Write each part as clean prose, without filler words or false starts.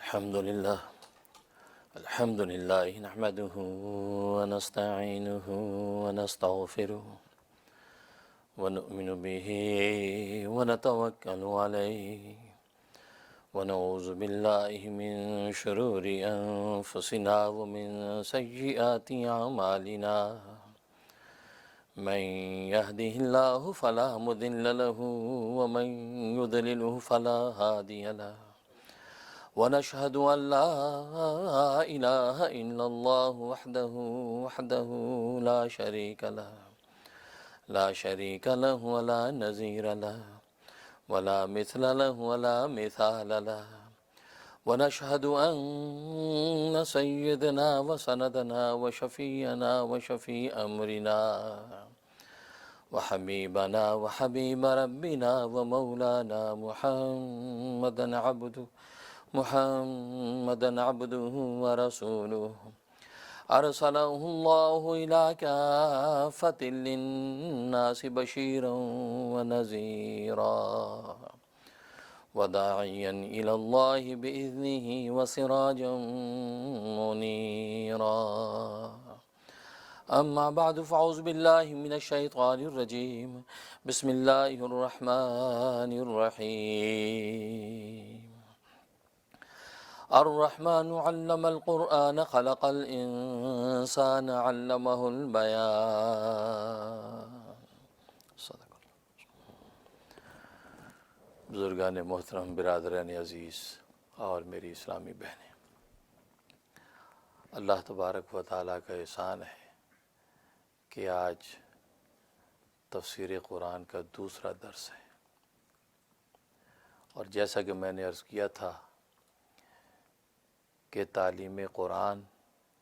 الحمد لله نحمده ونستعينه ونستغفره ونؤمن به ونتوكل عليه ونعوذ بالله من شرور أنفسنا ومن سيئات أعمالنا من يهده الله فلا مضل له ومن يضلله فلا هادي له ونشهد أن لا إله إلا الله وحده لا شريك له ولا نظير له ولا مثل له ولا مثال له ونشهد أن سيدنا وسندنا وشفينا وشفيع أمرنا وحبيبنا وحبيب ربنا ومولانا محمدا عبده ورسوله أرسله الله إلى كافة للناس بشيرا ونذيرا وداعيا إلى الله بإذنه وسراجا منيرا أما بعد فأعوذ بالله من الشيطان الرجيم بسم الله الرحمن الرحيم الرحمن علم القرآن خلق الإنسان علمه البيان. صدق اللہ. بزرگان محترم، برادران عزیز اور میری اسلامی بہنیں، اللہ تبارک و تعالیٰ کا احسان ہے کہ آج تفسیر قرآن کا دوسرا درس ہے، اور جیسا کہ میں نے عرض کیا تھا کہ تعلیم قرآن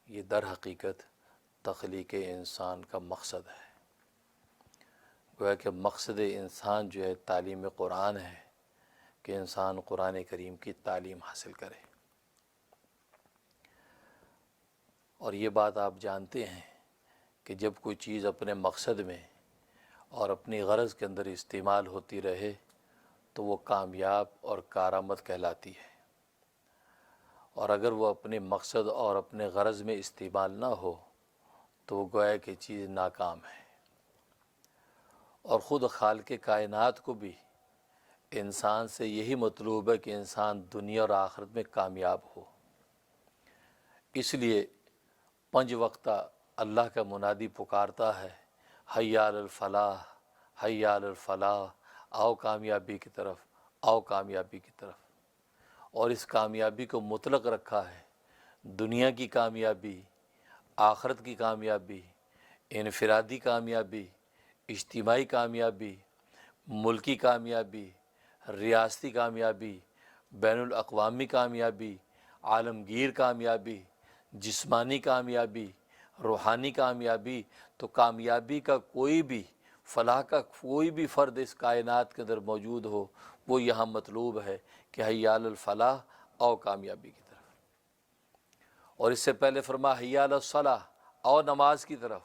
یہ در حقیقت تخلیق انسان کا مقصد ہے. گویا کہ مقصد انسان جو ہے تعلیم قرآن ہے کہ انسان قرآن کریم کی تعلیم حاصل کرے. اور یہ بات آپ جانتے ہیں کہ جب کوئی چیز اپنے مقصد میں اور اپنی غرض کے اندر استعمال ہوتی رہے تو وہ کامیاب اور کارآمد کہلاتی ہے، اور اگر وہ اپنے مقصد اور اپنے غرض میں استعمال نہ ہو تو وہ گویا کہ چیز ناکام ہے. اور خود خالق کائنات کو بھی انسان سے یہی مطلوب ہے کہ انسان دنیا اور آخرت میں کامیاب ہو. اس لیے 5 وقتہ اللہ کا منادی پکارتا ہے، حی علی الفلاح، حی علی الفلاح، آؤ کامیابی کی طرف، آؤ کامیابی کی طرف. اور اس کامیابی کو مطلق رکھا ہے، دنیا کی کامیابی، آخرت کی کامیابی، انفرادی کامیابی، اجتماعی کامیابی، ملکی کامیابی، ریاستی کامیابی، بین الاقوامی کامیابی، عالمگیر کامیابی، جسمانی کامیابی، روحانی کامیابی. تو کامیابی کا کوئی بھی، فلاح کا کوئی بھی فرد اس کائنات کے اندر موجود ہو، وہ یہاں مطلوب ہے کہ حی علی الفلاح، آؤ کامیابی کی طرف. اور اس سے پہلے فرما حی علی الصلاح، آؤ نماز کی طرف،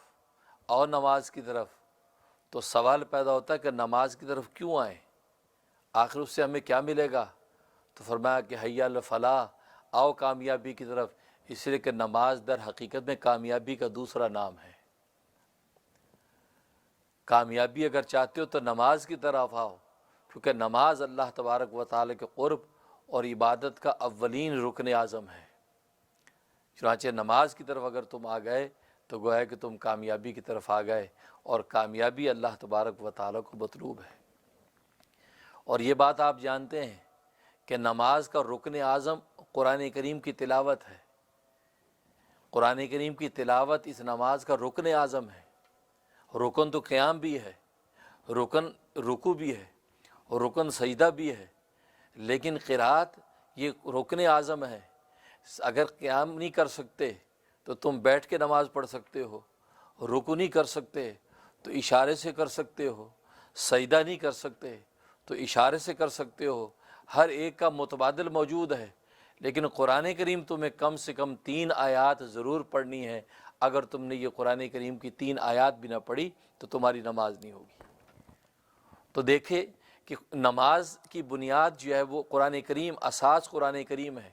آؤ نماز کی طرف. تو سوال پیدا ہوتا ہے کہ نماز کی طرف کیوں آئیں، آخر اس سے ہمیں کیا ملے گا؟ تو فرمایا کہ حی علی الفلاح، آؤ کامیابی کی طرف، اس لیے کہ نماز در حقیقت میں کامیابی کا دوسرا نام ہے. کامیابی اگر چاہتے ہو تو نماز کی طرف آؤ، کیونکہ نماز اللہ تبارک و تعالی کے قرب اور عبادت کا اولین رکن اعظم ہے. چنانچہ نماز کی طرف اگر تم آ گئے تو گویا کہ تم کامیابی کی طرف آ گئے، اور کامیابی اللہ تبارک و تعالی کو مطلوب ہے. اور یہ بات آپ جانتے ہیں کہ نماز کا رکن اعظم قرآن کریم کی تلاوت ہے. قرآن کریم کی تلاوت اس نماز کا رکن اعظم ہے. رکن تو قیام بھی ہے، رکن رکوع بھی ہے، رکن سجدہ بھی ہے، لیکن قرات یہ رکن اعظم ہے. اگر قیام نہیں کر سکتے تو تم بیٹھ کے نماز پڑھ سکتے ہو، رکوع نہیں کر سکتے تو اشارے سے کر سکتے ہو، سجدہ نہیں کر سکتے تو اشارے سے کر سکتے ہو. ہر ایک کا متبادل موجود ہے، لیکن قرآن کریم تمہیں کم سے کم 3 آیات ضرور پڑھنی ہے. اگر تم نے یہ قرآن کریم کی 3 آیات بھی نہ پڑھی تو تمہاری نماز نہیں ہوگی. تو دیکھیں کہ نماز کی بنیاد جو ہے وہ قرآن کریم، اساس قرآن کریم ہے.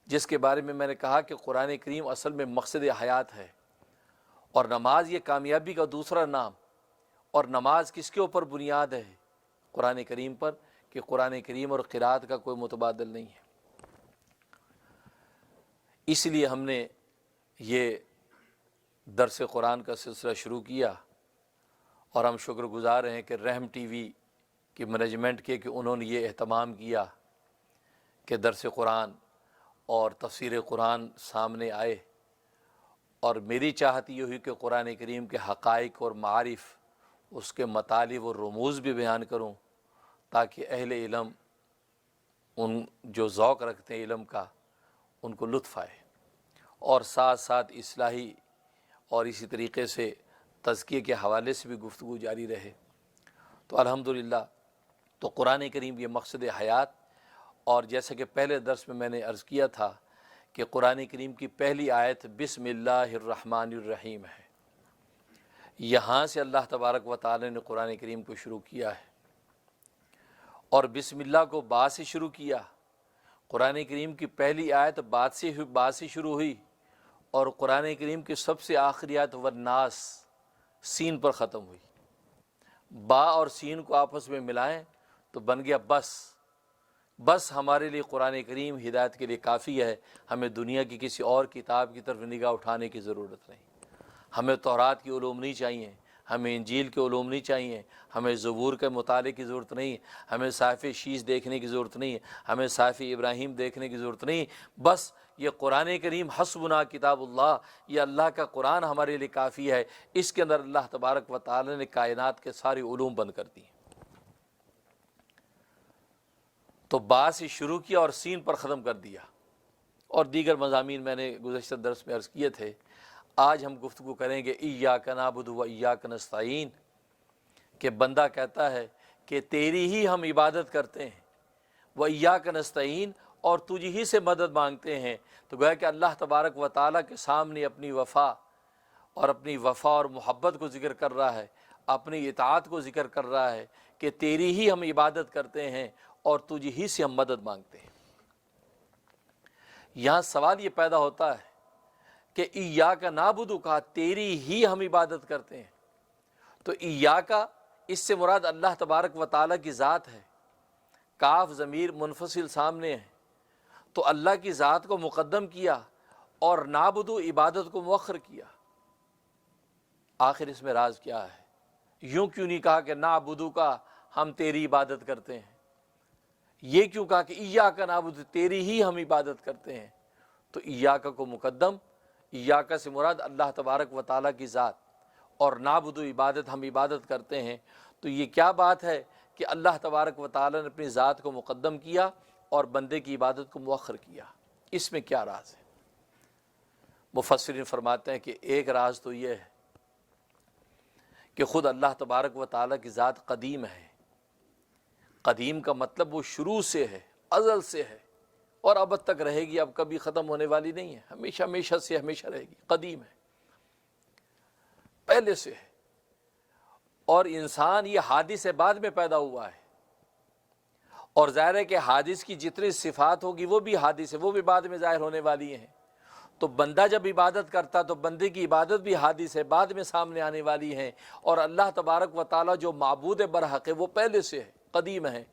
جس کے بارے میں نے کہا کہ قرآن کریم اصل میں مقصد حیات ہے، اور نماز یہ کامیابی کا دوسرا نام، اور نماز کس کے اوپر بنیاد ہے؟ قرآن کریم پر، کہ قرآن کریم اور قرات کا کوئی متبادل نہیں ہے۔ اس لیے ہم نے یہ درس قرآن کا سلسلہ شروع کیا، اور ہم شکر گزار ہیں کہ رحم ٹی وی کی مینجمنٹ کے کہ انہوں نے یہ اہتمام کیا کہ درس قرآن اور تفسیر قرآن سامنے آئے، اور میری چاہت یہ ہوئی کہ قرآن کریم کے حقائق اور معارف، اس کے مطالب اور رموز بھی بیان کروں، تاکہ اہل علم ان جو ذوق رکھتے ہیں علم کا ان کو لطف آئے، اور ساتھ ساتھ اصلاحی اور اسی طریقے سے تزکیے کے حوالے سے بھی گفتگو جاری رہے۔ تو الحمدللہ تو قرآن کریم یہ مقصد حیات، اور جیسا کہ پہلے درس میں نے عرض کیا تھا کہ قرآن کریم کی پہلی آیت بسم اللہ الرحمن الرحیم ہے، یہاں سے اللہ تبارک و تعالی نے قرآن کریم کو شروع کیا ہے، اور بسم اللہ کو با سے شروع کیا۔ قرآن کریم کی پہلی آیت با سے شروع ہوئی، اور قرآن کریم کی سب سے آخری آیت والناس سین پر ختم ہوئی۔ با اور سین کو آپس میں ملائیں تو بن گیا بس ہمارے لیے قرآن کریم ہدایت کے لیے کافی ہے، ہمیں دنیا کی کسی اور کتاب کی طرف نگاہ اٹھانے کی ضرورت نہیں۔ ہمیں تورات کی علوم نہیں چاہیے، ہمیں انجیل کے علوم نہیں چاہیے، ہمیں زبور کے مطالعے کی ضرورت نہیں، ہمیں صحائف شیش دیکھنے کی ضرورت نہیں، ہمیں صحائف ابراہیم دیکھنے کی ضرورت نہیں، بس یہ قرآن کریم حسبنا کتاب اللہ، یہ اللہ کا قرآن ہمارے لیے کافی ہے۔ اس کے اندر اللہ تبارک و تعالی نے کائنات کے سارے علوم بند کر دیے۔ تو با سے شروع کیا اور سین پر ختم کر دیا، اور دیگر مضامین میں نے گزشتہ درس میں عرض کیے تھے۔ آج ہم گفتگو کریں گے ایاک نعبد و ایاک نستعین، کہ بندہ کہتا ہے کہ تیری ہی ہم عبادت کرتے ہیں، و ایاک نستعین، اور تجھ ہی سے مدد مانگتے ہیں۔ تو گویا کہ اللہ تبارک و تعالیٰ کے سامنے اپنی وفا اور محبت کو ذکر کر رہا ہے، اپنی اطاعت کو ذکر کر رہا ہے کہ تیری ہی ہم عبادت کرتے ہیں اور تجھ ہی سے ہم مدد مانگتے ہیں۔ یہاں سوال یہ پیدا ہوتا ہے کہ ایاک نعبد کا تیری ہی ہم عبادت کرتے ہیں، تو ایاک اس سے مراد اللہ تبارک و تعالیٰ کی ذات ہے، کاف ضمیر منفصل سامنے ہے، تو اللہ کی ذات کو مقدم کیا اور نعبد عبادت کو مؤخر کیا۔ آخر اس میں راز کیا ہے؟ یوں کیوں نہیں کہا کہ نعبد کا ہم تیری عبادت کرتے ہیں، یہ کیوں کہا کہ ایاک نعبد تیری ہی ہم عبادت کرتے ہیں؟ تو ایاک کو مقدم، ایاک سے مراد اللہ تبارک و تعالیٰ کی ذات، اور نعبد عبادت ہم عبادت کرتے ہیں۔ تو یہ کیا بات ہے کہ اللہ تبارک و تعالیٰ نے اپنی ذات کو مقدم کیا اور بندے کی عبادت کو مؤخر کیا؟ اس میں کیا راز ہے؟ مفسرین فرماتے ہیں کہ ایک راز تو یہ ہے کہ خود اللہ تبارک و تعالیٰ کی ذات قدیم ہے۔ قدیم کا مطلب وہ شروع سے ہے، ازل سے ہے، اور ابد تک رہے گی، اب کبھی ختم ہونے والی نہیں ہے، ہمیشہ ہمیشہ سے ہمیشہ رہے گی، قدیم ہے، پہلے سے ہے۔ اور انسان یہ حادث بعد میں پیدا ہوا ہے، اور ظاہر ہے کہ حادث کی جتنی صفات ہوگی وہ بھی حادث ہے، وہ بھی بعد میں ظاہر ہونے والی ہیں۔ تو بندہ جب عبادت کرتا تو بندے کی عبادت بھی حادث ہے، بعد میں سامنے آنے والی ہیں، اور اللہ تبارک و تعالیٰ جو معبود برحق ہے وہ پہلے سے ہے، قدیم ہے۔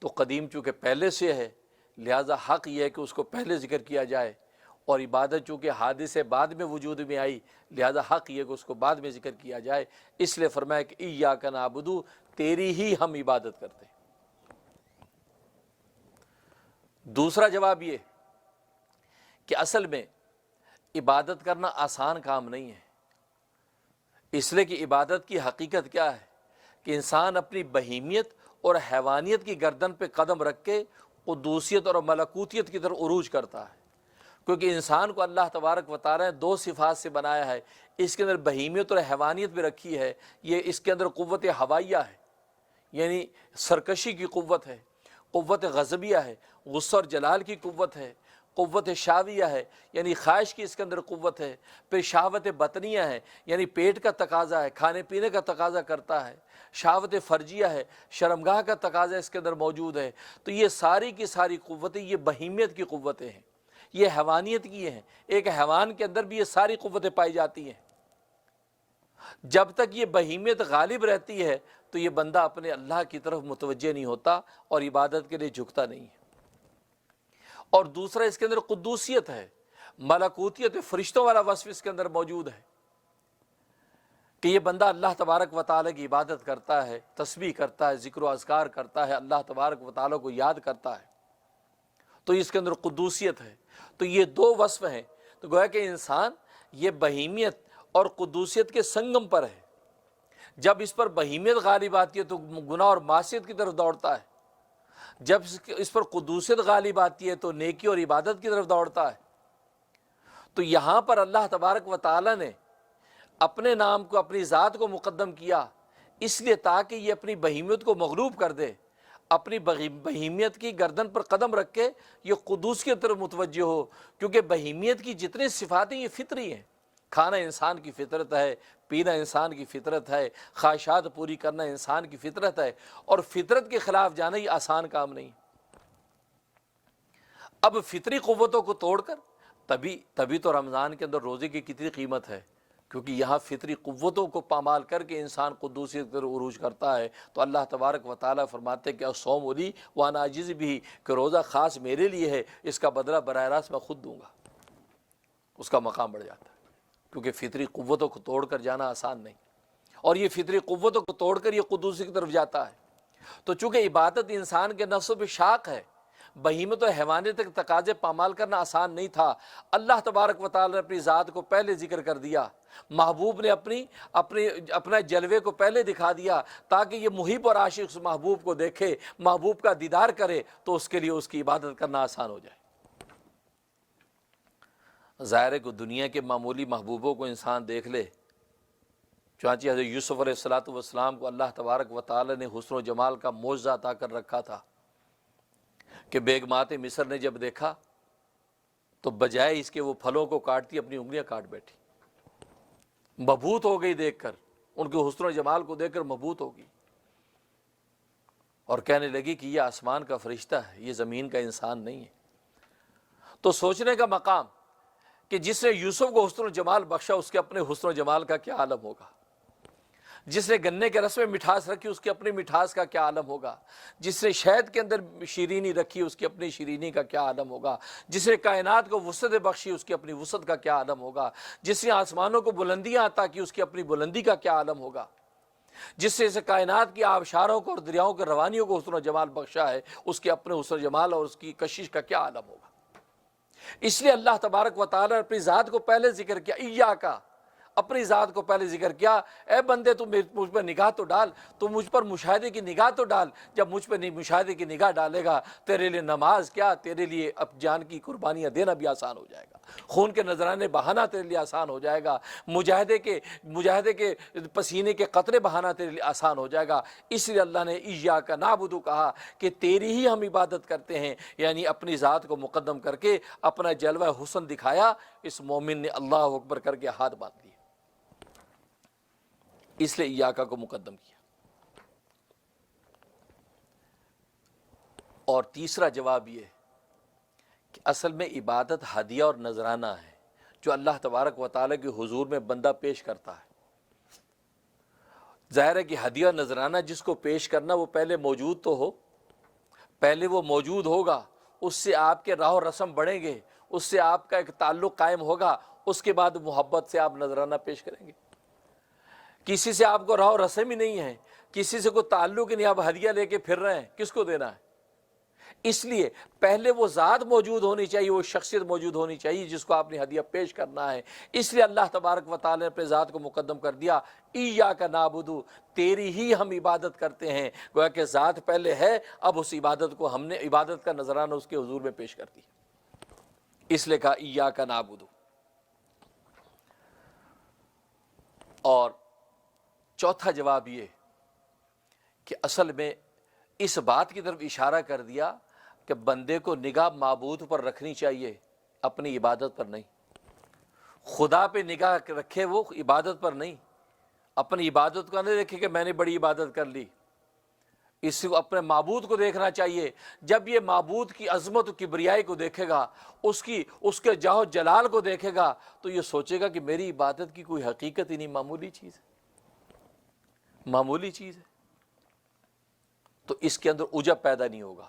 تو قدیم چونکہ پہلے سے ہے، لہذا حق یہ ہے کہ اس کو پہلے ذکر کیا جائے، اور عبادت چونکہ حادث بعد میں وجود میں آئی، لہذا حق یہ ہے کہ اس کو بعد میں ذکر کیا جائے۔ اس لیے فرمایا کہ ایاک نعبد، تیری ہی ہم عبادت کرتے ہیں۔ دوسرا جواب یہ کہ اصل میں عبادت کرنا آسان کام نہیں ہے، اس لیے کہ عبادت کی حقیقت کیا ہے کہ انسان اپنی بہیمیت اور حیوانیت کی گردن پہ قدم رکھ کے قدوسیت اور ملکوتیت کی طرف عروج کرتا ہے، کیونکہ انسان کو اللہ تبارک و تعالیٰ نے دو صفات سے بنایا ہے۔ اس کے اندر بہیمیت اور حیوانیت بھی رکھی ہے، یہ اس کے اندر قوت ہوائیہ ہے، یعنی سرکشی کی قوت ہے، قوت غضبیہ ہے، غصہ اور جلال کی قوت ہے، قوت شاویہ ہے یعنی خواہش کی اس کے اندر قوت ہے، پھر شہوت بطنیہ ہے یعنی پیٹ کا تقاضا ہے، کھانے پینے کا تقاضا کرتا ہے، شہوت فرجیہ ہے، شرمگاہ کا تقاضا اس کے اندر موجود ہے۔ تو یہ ساری کی ساری قوتیں یہ بہیمیت کی قوتیں ہیں، یہ حیوانیت کی ہیں، ایک حیوان کے اندر بھی یہ ساری قوتیں پائی جاتی ہیں۔ جب تک یہ بہیمیت غالب رہتی ہے تو یہ بندہ اپنے اللہ کی طرف متوجہ نہیں ہوتا اور عبادت کے لیے جھکتا نہیں ہے۔ اور دوسرا اس کے اندر قدوسیت ہے، ملکوتیت، فرشتوں والا وصف اس کے اندر موجود ہے کہ یہ بندہ اللہ تبارک و تعالیٰ کی عبادت کرتا ہے، تسبیح کرتا ہے، ذکر و اذکار کرتا ہے، اللہ تبارک و تعالیٰ کو یاد کرتا ہے، تو اس کے اندر قدوسیت ہے۔ تو یہ دو وصف ہیں، تو گویا کہ انسان یہ بہیمیت اور قدوسیت کے سنگم پر ہے۔ جب اس پر بہیمیت غالب آتی ہے تو گناہ اور معصیت کی طرف دوڑتا ہے، جب اس پر قدوسیت غالب آتی ہے تو نیکی اور عبادت کی طرف دوڑتا ہے۔ تو یہاں پر اللہ تبارک و تعالیٰ نے اپنے نام کو، اپنی ذات کو مقدم کیا، اس لیے تاکہ یہ اپنی بہیمیت کو مغلوب کر دے، اپنی بہیمیت کی گردن پر قدم رکھ کے یہ قدوس کی طرف متوجہ ہو، کیونکہ بہیمیت کی جتنی صفات ہیں یہ فطری ہیں۔ کھانا انسان کی فطرت ہے، پینا انسان کی فطرت ہے، خواہشات پوری کرنا انسان کی فطرت ہے، اور فطرت کے خلاف جانا یہ آسان کام نہیں۔ اب فطری قوتوں کو توڑ کر تبھی تو رمضان کے اندر روزے کی کتنی قیمت ہے، کیونکہ یہاں فطری قوتوں کو پامال کر کے انسان قدوسیت پر عروج کرتا ہے۔ تو اللہ تبارک و تعالیٰ فرماتے ہیں کہ الصوم لی وانا اجزی بھی، کہ روزہ خاص میرے لیے ہے، اس کا بدلہ براہ راست میں خود دوں گا۔ اس کا مقام بڑھ جاتا ہے، کیونکہ فطری قوتوں کو توڑ کر جانا آسان نہیں، اور یہ فطری قوتوں کو توڑ کر یہ قدوسی کی طرف جاتا ہے۔ تو چونکہ عبادت انسان کے نفس و شاق ہے، بہیمت و حیوانیت تک تقاضے پامال کرنا آسان نہیں تھا، اللہ تبارک و تعالی نے اپنی ذات کو پہلے ذکر کر دیا، محبوب نے اپنے جلوے کو پہلے دکھا دیا، تاکہ یہ محب اور عاشق اس محبوب کو دیکھے، محبوب کا دیدار کرے، تو اس کے لیے اس کی عبادت کرنا آسان ہو جائے۔ ظاہر ہے کہ دنیا کے معمولی محبوبوں کو انسان دیکھ لے، چنانچہ حضرت یوسف علیہ السلام کو اللہ تبارک و تعالی نے حسن و جمال کا معجزہ عطا کر رکھا تھا کہ بیگمات مصر نے جب دیکھا تو بجائے اس کے وہ پھلوں کو کاٹتی اپنی انگلیاں کاٹ بیٹھی، مبہوت ہو گئی دیکھ کر، ان کے حسن و جمال کو دیکھ کر مبہوت ہو گئی، اور کہنے لگی کہ یہ آسمان کا فرشتہ ہے، یہ زمین کا انسان نہیں ہے۔ تو سوچنے کا مقام کہ جس نے یوسف کو حسن و جمال بخشا، اس کے اپنے حسن و جمال کا کیا عالم ہوگا، جس نے گنے کے رس میں مٹھاس رکھی اس کی اپنی مٹھاس کا کیا عالم ہوگا، جس نے شہد کے اندر شیرینی رکھی اس کی اپنی شیرینی کا کیا عالم ہوگا، جس نے کائنات کو وسعت بخشی اس کی اپنی وسعت کا کیا عالم ہوگا، جس نے آسمانوں کو بلندیاں عطا کی اس کی اپنی بلندی کا کیا عالم ہوگا، جس سے کائنات کی آبشاروں کو اور دریاؤں کے روانیوں کو حسن و جمال بخشا ہے، اس کے اپنے حسن و جمال اور اس کی کشش کا کیا عالم ہوگا۔ اس لیے اللہ تبارک و تعالی نے اپنی ذات کو پہلے ذکر کیا، ایاکا، اپنی ذات کو پہلے ذکر کیا، اے بندے تو مجھ پر نگاہ تو ڈال، تو مجھ پر مشاہدے کی نگاہ تو ڈال، جب مجھ پر مشاہدے کی نگاہ ڈالے گا تیرے لیے نماز کیا، تیرے لیے اب جان کی قربانیاں دینا بھی آسان ہو جائے گا، خون کے نذرانے بہانا تیرے لیے آسان ہو جائے گا، مجاہدے کے پسینے کے قطرے بہانا تیرے لیے آسان ہو جائے گا۔ اس لیے اللہ نے ایاک نعبد کہا کہ تیری ہی ہم عبادت کرتے ہیں، یعنی اپنی ذات کو مقدم کر کے اپنا جلوہ حسن دکھایا۔ اس مومن نے اللہ اکبر کر کے ہاتھ باندھ لیے، اس لیے ایاکا کو مقدم کیا۔ اور تیسرا جواب یہ کہ اصل میں عبادت ہدیہ اور نذرانہ ہے جو اللہ تبارک و تعالیٰ کے حضور میں بندہ پیش کرتا ہے۔ ظاہر ہے کہ ہدیہ اور نذرانہ جس کو پیش کرنا وہ پہلے موجود تو ہو، پہلے وہ موجود ہوگا، اس سے آپ کے راہ و رسم بڑھیں گے، اس سے آپ کا ایک تعلق قائم ہوگا، اس کے بعد محبت سے آپ نذرانہ پیش کریں گے۔ کسی سے آپ کو راہ و رسم ہی نہیں ہے، کسی سے کوئی تعلق ہی نہیں، آپ ہدیہ لے کے پھر رہے ہیں، کس کو دینا ہے؟ اس لیے پہلے وہ ذات موجود ہونی چاہیے، وہ شخصیت موجود ہونی چاہیے جس کو آپ نے ہدیہ پیش کرنا ہے۔ اس لیے اللہ تبارک و تعالی نے اپنے ذات کو مقدم کر دیا، ایاک نعبد، تیری ہی ہم عبادت کرتے ہیں۔ گویا کہ ذات پہلے ہے، اب اس عبادت کو ہم نے عبادت کا نذرانہ اس کے حضور میں پیش کر دیا، اس لیے کہا ایاک نعبد۔ اور چوتھا جواب یہ کہ اصل میں اس بات کی طرف اشارہ کر دیا کہ بندے کو نگاہ معبود پر رکھنی چاہیے، اپنی عبادت پر نہیں۔ خدا پہ نگاہ رکھے، وہ عبادت پر نہیں، اپنی عبادت کو نہ دیکھے کہ میں نے بڑی عبادت کر لی، اس کو اپنے معبود کو دیکھنا چاہیے۔ جب یہ معبود کی عظمت و کبریائی کو دیکھے گا، اس کے جاہ جلال کو دیکھے گا، تو یہ سوچے گا کہ میری عبادت کی کوئی حقیقت ہی نہیں، معمولی چیز ہے، معمولی چیز ہے۔ تو اس کے اندر عجب پیدا نہیں ہوگا،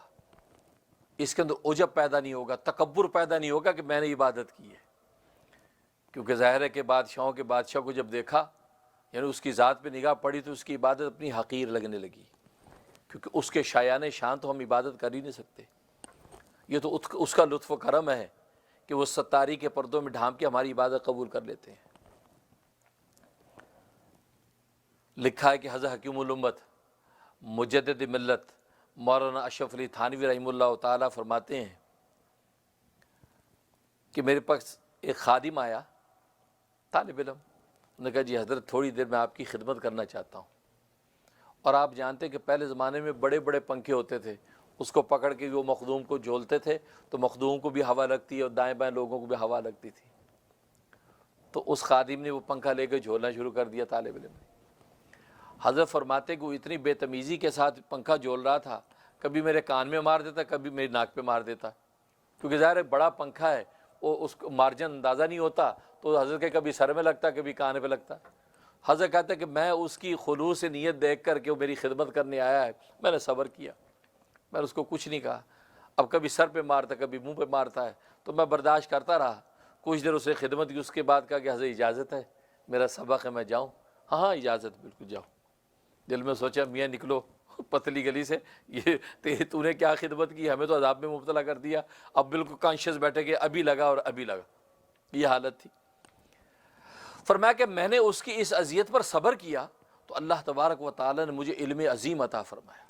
اس کے اندر عجب پیدا نہیں ہوگا، تکبر پیدا نہیں ہوگا کہ میں نے عبادت کی ہے۔ کیونکہ ظاہر ہے کہ بادشاہوں کے بادشاہ کو جب دیکھا، یعنی اس کی ذات پہ نگاہ پڑی، تو اس کی عبادت اپنی حقیر لگنے لگی، کیونکہ اس کے شایان شان تو ہم عبادت کر ہی نہیں سکتے۔ یہ تو اس کا لطف و کرم ہے کہ وہ ستاری کے پردوں میں ڈھانپ کے ہماری عبادت قبول کر لیتے ہیں۔ لکھا ہے کہ حضرت حکیم الامت مجدد ملت مولانا اشرف علی تھانوی رحمہ اللہ تعالیٰ فرماتے ہیں کہ میرے پاس ایک خادم آیا، طالب علم، انہوں نے کہا جی حضرت تھوڑی دیر میں آپ کی خدمت کرنا چاہتا ہوں۔ اور آپ جانتے ہیں کہ پہلے زمانے میں بڑے بڑے پنکھے ہوتے تھے، اس کو پکڑ کے وہ مخدوم کو جھولتے تھے تو مخدوم کو بھی ہوا لگتی ہے اور دائیں بائیں لوگوں کو بھی ہوا لگتی تھی۔ تو اس خادم نے وہ پنکھا لے کے جھولنا شروع کر دیا طالب علم نے۔ حضرت فرماتے کہ وہ اتنی بے تمیزی کے ساتھ پنکھا جھول رہا تھا، کبھی میرے کان میں مار دیتا، کبھی میری ناک پہ مار دیتا، کیونکہ ظاہر ہے بڑا پنکھا ہے، وہ اس کو مارجن اندازہ نہیں ہوتا، تو حضرت کے کبھی سر میں لگتا، کبھی کان پہ لگتا۔ حضرت کہتے ہیں کہ میں اس کی خلوص نیت دیکھ کر کے وہ میری خدمت کرنے آیا ہے، میں نے صبر کیا، میں نے اس کو کچھ نہیں کہا۔ اب کبھی سر پہ مارتا، کبھی منہ پہ مارتا ہے، تو میں برداشت کرتا رہا۔ کچھ دیر اس نے خدمت کی، اس کے بعد کہا کہ حضرت اجازت ہے، میرا سبق ہے، میں جاؤں؟ ہاں ہاں اجازت، بالکل جاؤ۔ دل میں سوچا میاں نکلو پتلی گلی سے، یہ تو نے کیا خدمت کی، ہمیں تو عذاب میں مبتلا کر دیا۔ اب بالکل کانشیس بیٹھے کہ ابھی لگا اور ابھی لگا، یہ حالت تھی۔ فرمایا کہ میں نے اس کی اس اذیت پر صبر کیا تو اللہ تبارک و تعالی نے مجھے علم عظیم عطا فرمایا،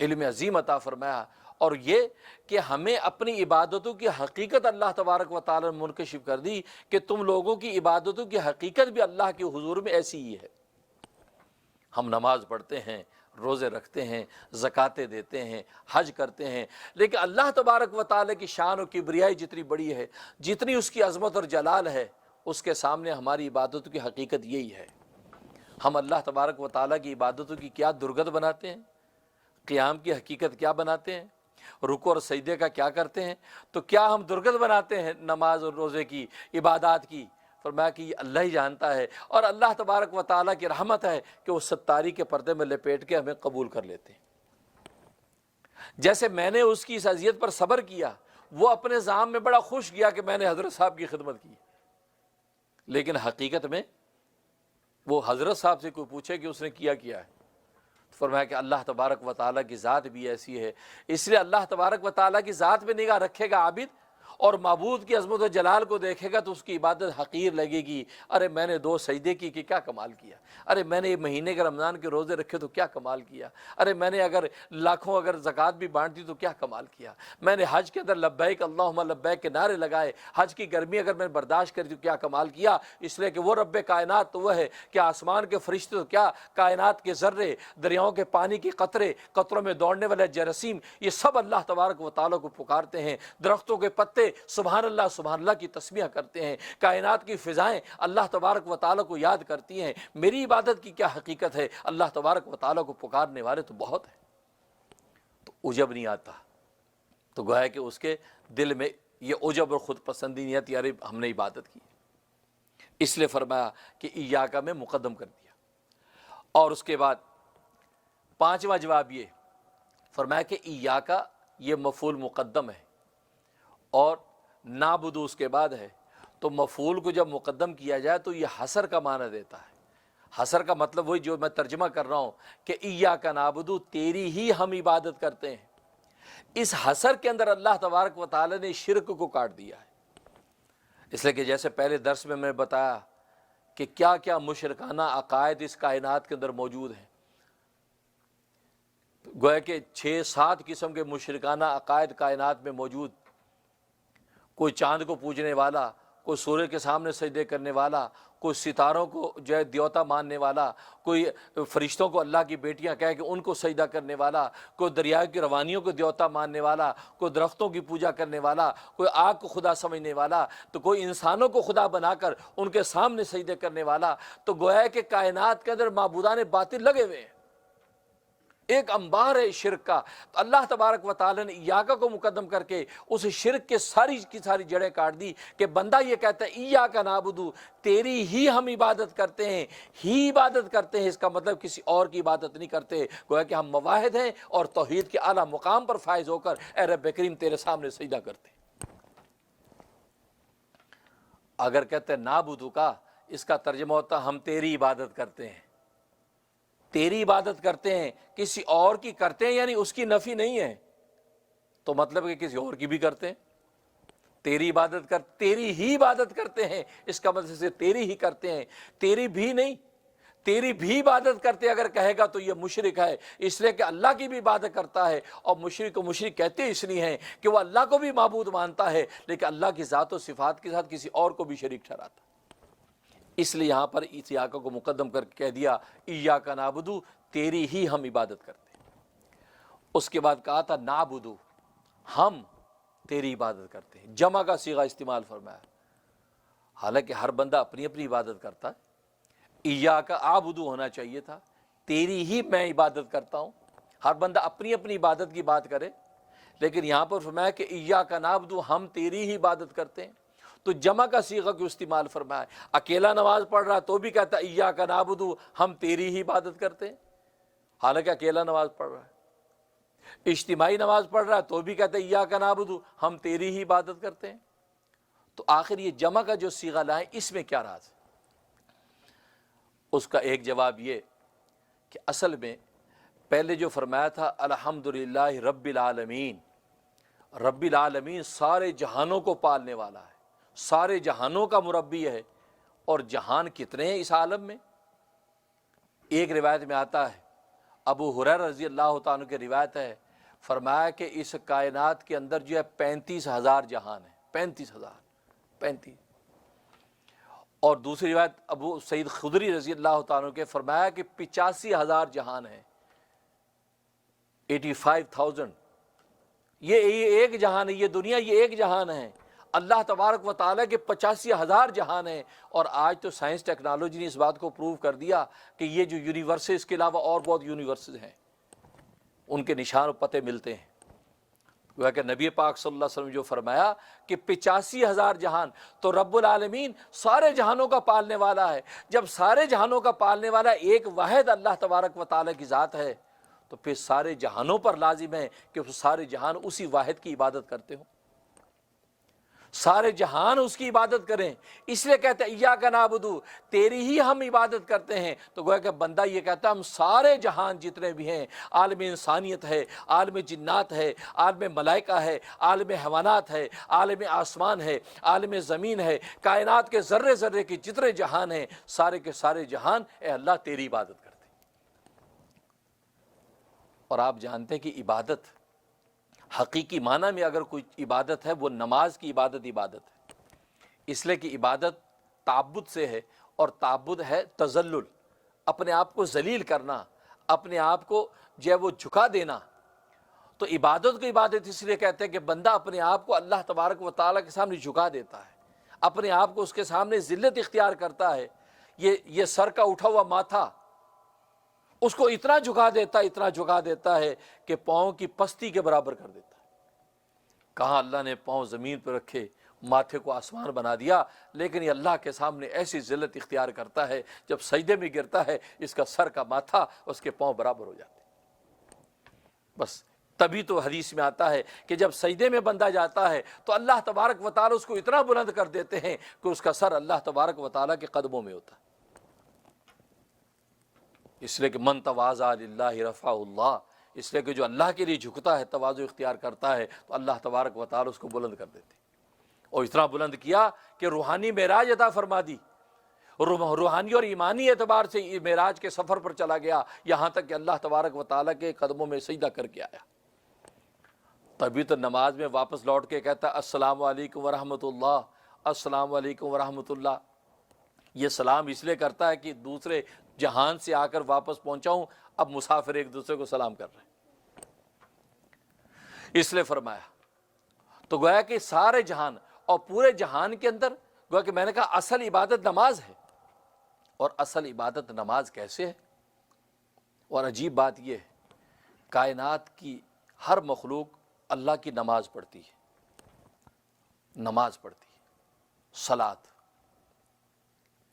علم عظیم عطا فرمایا، اور یہ کہ ہمیں اپنی عبادتوں کی حقیقت اللہ تبارک و تعالی نے منکشف کر دی کہ تم لوگوں کی عبادتوں کی حقیقت بھی اللہ کے حضور میں ایسی ہی ہے۔ ہم نماز پڑھتے ہیں، روزے رکھتے ہیں، زکاتیں دیتے ہیں، حج کرتے ہیں، لیکن اللہ تبارک و تعالی کی شان و کبریائی جتنی بڑی ہے، جتنی اس کی عظمت اور جلال ہے، اس کے سامنے ہماری عبادتوں کی حقیقت یہی ہے۔ ہم اللہ تبارک و تعالیٰ کی عبادتوں کی کیا درگت بناتے ہیں، قیام کی حقیقت کیا بناتے ہیں، رکوع اور سجدے کا کیا کرتے ہیں، تو کیا ہم درگت بناتے ہیں نماز اور روزے کی، عبادات کی؟ فرمایا کہ یہ اللہ ہی جانتا ہے، اور اللہ تبارک و تعالیٰ کی رحمت ہے کہ وہ ستاری کے پردے میں لپیٹ کے ہمیں قبول کر لیتے ہیں۔ جیسے میں نے اس کی اس اذیت پر صبر کیا، وہ اپنے ذام میں بڑا خوش گیا کہ میں نے حضرت صاحب کی خدمت کی، لیکن حقیقت میں وہ حضرت صاحب سے کوئی پوچھے کہ اس نے کیا ہے، فرمایا کہ اللہ تبارک و تعالیٰ کی ذات بھی ایسی ہے، اس لیے اللہ تبارک و تعالیٰ کی ذات میں نگاہ رکھے گا عابد، اور معبود کی عظمت و جلال کو دیکھے گا تو اس کی عبادت حقیر لگے گی۔ ارے میں نے 2 سجدے کی کہ کیا کمال کیا، ارے میں نے یہ مہینے کے رمضان کے روزے رکھے تو کیا کمال کیا، ارے میں نے اگر لاکھوں اگر زکوٰۃ بھی بانٹ دی تو کیا کمال کیا، میں نے حج کے اندر لبیک اللہم لبیک کے نعرے لگائے، حج کی گرمی اگر میں برداشت کری تو کیا کمال کیا۔ اس لیے کہ وہ رب کائنات تو وہ ہے کہ آسمان کے فرشتے تو کیا، کائنات کے ذرے، دریاؤں کے پانی کے قطرے، قطروں میں دوڑنے والے جراثیم، یہ سب اللہ تبارک و تعالیٰ کو پکارتے ہیں، درختوں کے پتے سبحان اللہ کی تسبیح کرتے ہیں، کائنات کی فضائیں اللہ تبارک و تعالیٰ کو یاد کرتی ہیں۔ میری عبادت کی کیا حقیقت ہے، اللہ تبارک و تعالیٰ کو پکارنے والے تو بہت ہیں، تو عجب نہیں آتا، تو گویا کہ اس کے دل میں یہ عجب اور خود پسندی نہیں آتی، یار ہم نے عبادت کی، اس لیے فرمایا کہ ایاکا میں مقدم کر دیا۔ اور اس کے بعد 5واں جواب یہ فرمایا کہ ایاکا یہ مفعول مقدم ہے، اور نعبدو اس کے بعد ہے، تو مفعول کو جب مقدم کیا جائے تو یہ حصر کا معنی دیتا ہے۔ حصر کا مطلب وہی جو میں ترجمہ کر رہا ہوں کہ ایاک نعبدو، تیری ہی ہم عبادت کرتے ہیں۔ اس حصر کے اندر اللہ تبارک و تعالی نے شرک کو کاٹ دیا ہے، اس لیے کہ جیسے پہلے درس میں بتایا کہ کیا کیا مشرکانہ عقائد اس کائنات کے اندر موجود ہیں، گویا کہ 6-7 قسم کے مشرکانہ عقائد کائنات میں موجود، کوئی چاند کو پوجنے والا، کوئی سورج کے سامنے سجدے کرنے والا، کوئی ستاروں کو جو ہے دیوتا ماننے والا، کوئی فرشتوں کو اللہ کی بیٹیاں کہہ کے ان کو سجدہ کرنے والا، کوئی دریا کی روانیوں کو دیوتا ماننے والا، کوئی درختوں کی پوجا کرنے والا، کوئی آگ کو خدا سمجھنے والا، تو کوئی انسانوں کو خدا بنا کر ان کے سامنے سجدے کرنے والا۔ تو گویا کہ کائنات کے اندر معبودان باطل لگے ہوئے ہیں، ایک انبار ہے شرک کا۔ تو اللہ تبارک و تعالیٰ نے ایاکا کو مقدم کر کے اس شرک کے ساری کی ساری جڑیں کاٹ دی کہ بندہ یہ کہتا ہے ایاکا نعبدو، تیری ہی ہم عبادت کرتے ہیں، ہی عبادت کرتے ہیں، اس کا مطلب کسی اور کی عبادت نہیں کرتے، گویا کہ ہم موحد ہیں اور توحید کے اعلیٰ مقام پر فائز ہو کر اے رب کریم تیرے سامنے سجدہ کرتے ہیں۔ اگر کہتے ہیں نعبدو کا، اس کا ترجمہ ہوتا ہم تیری عبادت کرتے ہیں، تیری عبادت کرتے ہیں، کسی اور کی کرتے ہیں یعنی اس کی نفی نہیں ہے، تو مطلب کہ کسی اور کی بھی کرتے ہیں۔ تیری عبادت کر، تیری ہی عبادت کرتے ہیں، اس کا مطلب سے تیری ہی کرتے ہیں، تیری بھی نہیں، تیری بھی عبادت کرتے اگر کہے گا تو یہ مشرک ہے، اس لیے کہ اللہ کی بھی عبادت کرتا ہے، اور مشرک کو مشرک کہتے اس لیے ہیں کہ وہ اللہ کو بھی معبود مانتا ہے لیکن اللہ کی ذات و صفات کے ساتھ کسی اور کو بھی شریک ٹھہراتا ہے۔ اس لیے یہاں پر اس ایاکا کو مقدم کر کے کہہ دیا ایاکا نعبدو، تیری ہی ہم عبادت کرتے ہیں۔ اس کے بعد کہا تھا نعبدو، ہم تیری عبادت کرتے ہیں، جمع کا صیغہ استعمال فرمایا، حالانکہ ہر بندہ اپنی اپنی عبادت کرتا ہے۔ ایاکا اعبدو ہونا چاہیے تھا، تیری ہی میں عبادت کرتا ہوں، ہر بندہ اپنی اپنی عبادت کی بات کرے، لیکن یہاں پر فرمایا کہ ایاکا نعبدو، ہم تیری ہی عبادت کرتے ہیں، تو جمع کا صیغہ کو استعمال فرمایا۔ اکیلا نماز پڑھ رہا تو بھی کہتا ہے ایاکا نعبدو، ہم تیری ہی عبادت کرتے ہیں، حالانکہ اکیلا نماز پڑھ رہا ہے۔ اجتماعی نماز پڑھ رہا ہے تو بھی کہتا ہے ایاکا نعبدو، ہم تیری ہی عبادت کرتے ہیں۔ تو آخر یہ جمع کا جو صیغہ لائے اس میں کیا راز ہے؟ اس کا ایک جواب یہ کہ اصل میں پہلے جو فرمایا تھا الحمدللہ رب العالمین، رب العالمین سارے جہانوں کو پالنے والا ہے، سارے جہانوں کا مربی ہے، اور جہان کتنے ہیں اس عالم میں؟ ایک روایت میں آتا ہے، ابو ہریرہ رضی اللہ تعالیٰ عنہ کی روایت ہے، فرمایا کہ اس کائنات کے اندر جو ہے 35,000 جہان ہیں، 35,000، اور دوسری روایت ابو سعید خدری رضی اللہ تعالیٰ عنہ کے فرمایا کہ 85,000 جہان ہیں، 85,000۔ یہ ایک جہان ہے، یہ دنیا یہ ایک جہان ہے، اللہ تبارک و تعالیٰ کے 85,000 جہان ہیں، اور آج تو سائنس ٹیکنالوجی نے اس بات کو پروو کر دیا کہ یہ جو یونیورس ہے اس کے علاوہ اور بہت یونیورسز ہیں، ان کے نشان و پتے ملتے ہیں۔ وہ کہ نبی پاک صلی اللہ علیہ وسلم جو فرمایا کہ 85,000 جہان، تو رب العالمین سارے جہانوں کا پالنے والا ہے۔ جب سارے جہانوں کا پالنے والا ایک واحد اللہ تبارک و تعالیٰ کی ذات ہے، تو پھر سارے جہانوں پر لازم ہے کہ وہ سارے جہان اسی واحد کی عبادت کرتے ہوں، سارے جہان اس کی عبادت کریں۔ اس لیے کہتے ہیں ایاکا نعبدو، تیری ہی ہم عبادت کرتے ہیں، تو گویا کہ بندہ یہ کہتا ہے ہم سارے جہان جتنے بھی ہیں، عالم انسانیت ہے، عالم جنات ہے، عالم ملائکہ ہے، عالم حیوانات ہے، عالم آسمان ہے، عالم زمین ہے، کائنات کے ذرے ذرے کے جتنے جہان ہیں، سارے کے سارے جہان اے اللہ تیری عبادت کرتے ہیں۔ اور آپ جانتے ہیں کہ عبادت حقیقی معنی میں اگر کوئی عبادت ہے وہ نماز کی عبادت ہے، اس لیے کہ عبادت تعبد سے ہے، اور تعبد ہے تذلل، اپنے آپ کو ذلیل کرنا، اپنے آپ کو جو ہے وہ جھکا دینا۔ تو عبادت کو عبادت اس لیے کہتے ہیں کہ بندہ اپنے آپ کو اللہ تبارک و تعالیٰ کے سامنے جھکا دیتا ہے، اپنے آپ کو اس کے سامنے ذلت اختیار کرتا ہے۔ یہ سر کا اٹھا ہوا ماتھا اس کو اتنا جھکا دیتا ہے کہ پاؤں کی پستی کے برابر کر دیتا ہے۔ کہاں اللہ نے پاؤں زمین پر رکھے، ماتھے کو آسمان بنا دیا، لیکن یہ اللہ کے سامنے ایسی ذلت اختیار کرتا ہے، جب سجدے میں گرتا ہے اس کا سر کا ماتھا اس کے پاؤں برابر ہو جاتے ہیں۔ بس تبھی تو حدیث میں آتا ہے کہ جب سجدے میں بندہ جاتا ہے تو اللہ تبارک و تعالیٰ اس کو اتنا بلند کر دیتے ہیں کہ اس کا سر اللہ تبارک و تعالیٰ کے قدموں میں ہوتا ہے۔ اس لیے کہ من تواضع للہ رفعہ اللہ، اس لیے کہ جو اللہ کے لیے جھکتا ہے، تواضع اختیار کرتا ہے، تو اللہ تبارک و تعالیٰ اس کو بلند کر دیتے ہیں۔ اور اتنا بلند کیا کہ روحانی معراج عطا فرما دی، روحانی اور ایمانی اعتبار سے یہ معراج کے سفر پر چلا گیا، یہاں تک کہ اللہ تبارک و تعالیٰ کے قدموں میں سجدہ کر کے آیا۔ تبھی تو نماز میں واپس لوٹ کے کہتا ہے السلام علیکم ورحمۃ اللہ، السلام علیکم ورحمۃ اللہ۔ یہ سلام اس لیے کرتا ہے کہ دوسرے جہان سے آ کر واپس پہنچا ہوں، اب مسافر ایک دوسرے کو سلام کر رہے ہیں، اس لیے فرمایا۔ تو گویا کہ سارے جہان اور پورے جہان کے اندر گویا کہ میں نے کہا اصل عبادت نماز ہے، اور اصل عبادت نماز کیسے ہے؟ اور عجیب بات یہ ہے کائنات کی ہر مخلوق اللہ کی نماز پڑھتی ہے، نماز پڑھتی ہے، صلاۃ۔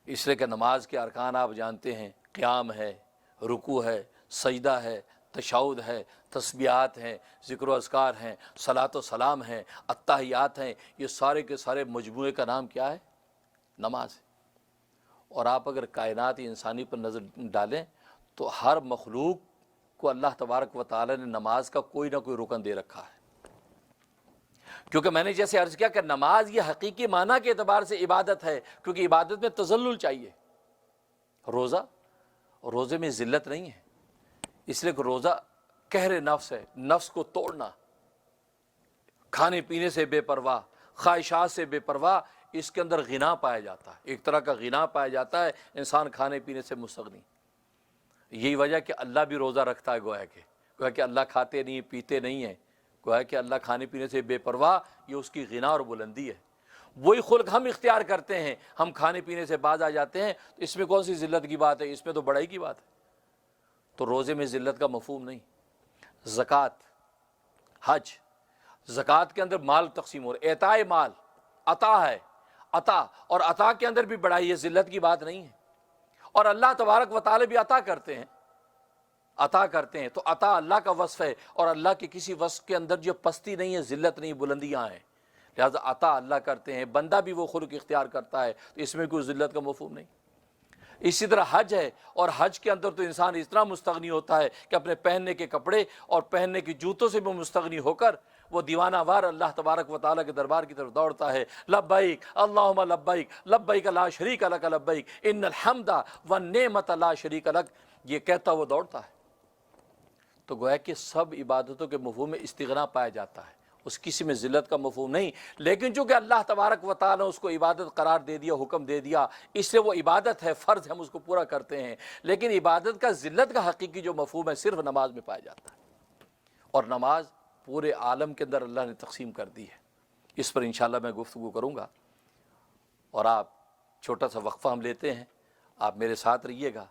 اس لیے کہ نماز کے ارکان آپ جانتے ہیں، قیام ہے، رکوع ہے، سجدہ ہے، تشہد ہے، تسبیحات ہیں، ذکر و اذکار ہیں، صلاۃ و سلام ہیں، التحیات ہیں۔ یہ سارے کے سارے مجموعے کا نام کیا ہے؟ نماز ہے۔ اور آپ اگر کائنات انسانی پر نظر ڈالیں تو ہر مخلوق کو اللہ تبارک و تعالی نے نماز کا کوئی نہ کوئی رکن دے رکھا ہے، کیونکہ میں نے جیسے عرض کیا کہ نماز یہ حقیقی معنی کے اعتبار سے عبادت ہے، کیونکہ عبادت میں تذلل چاہیے۔ روزے میں ذلت نہیں ہے، اس لیے کہ روزہ قہر نفس ہے، نفس کو توڑنا، کھانے پینے سے بے پرواہ، خواہشات سے بے پرواہ، اس کے اندر غنا پایا جاتا ہے، ایک طرح کا غنا پایا جاتا ہے، انسان کھانے پینے سے مستغنی۔ یہی وجہ کہ اللہ بھی روزہ رکھتا ہے، گویا کہ اللہ کھاتے نہیں پیتے نہیں ہیں، گویا کہ اللہ کھانے پینے سے بے پرواہ، یہ اس کی غنا اور بلندی ہے۔ وہی خلق ہم اختیار کرتے ہیں، ہم کھانے پینے سے باز آ جاتے ہیں، تو اس میں کون سی ذلت کی بات ہے؟ اس میں تو بڑائی کی بات ہے۔ تو روزے میں ذلت کا مفہوم نہیں۔ زکوٰۃ، حج، زکوٰۃ کے اندر مال تقسیم ہو رہا ہے، اعطاء مال، عطا ہے، عطا، اور عطا کے اندر بھی بڑائی ہے، ذلت کی بات نہیں ہے۔ اور اللہ تبارک و تعالی بھی عطا کرتے ہیں، عطا کرتے ہیں، تو عطا اللہ کا وصف ہے، اور اللہ کے کسی وصف کے اندر جو پستی نہیں ہے، ذلت نہیں، بلندیاں ہیں، لہذا عطا اللہ کرتے ہیں، بندہ بھی وہ خلق اختیار کرتا ہے، تو اس میں کوئی ذلت کا مفہوم نہیں۔ اسی طرح حج ہے، اور حج کے اندر تو انسان اتنا مستغنی ہوتا ہے کہ اپنے پہننے کے کپڑے اور پہننے کے جوتوں سے بھی مستغنی ہو کر وہ دیوانہ وار اللہ تبارک و تعالیٰ کے دربار کی طرف دوڑتا ہے، لبیک اللہم لبیک لبیک لا شریک لک لبیک ان الحمد والنعمت لا شریک لک، یہ کہتا وہ دوڑتا ہے۔ تو گویا کہ سب عبادتوں کے مفہوم میں استغنا پایا جاتا ہے، اس کسی میں ذلت کا مفہوم نہیں، لیکن چونکہ اللہ تبارک و تعالیٰ نے اس کو عبادت قرار دے دیا، حکم دے دیا، اس لیے وہ عبادت ہے، فرض ہم اس کو پورا کرتے ہیں، لیکن عبادت کا ذلت کا حقیقی جو مفہوم ہے صرف نماز میں پایا جاتا ہے، اور نماز پورے عالم کے اندر اللہ نے تقسیم کر دی ہے۔ اس پر انشاءاللہ میں گفتگو کروں گا، اور آپ چھوٹا سا وقفہ ہم لیتے ہیں، آپ میرے ساتھ رہیے گا۔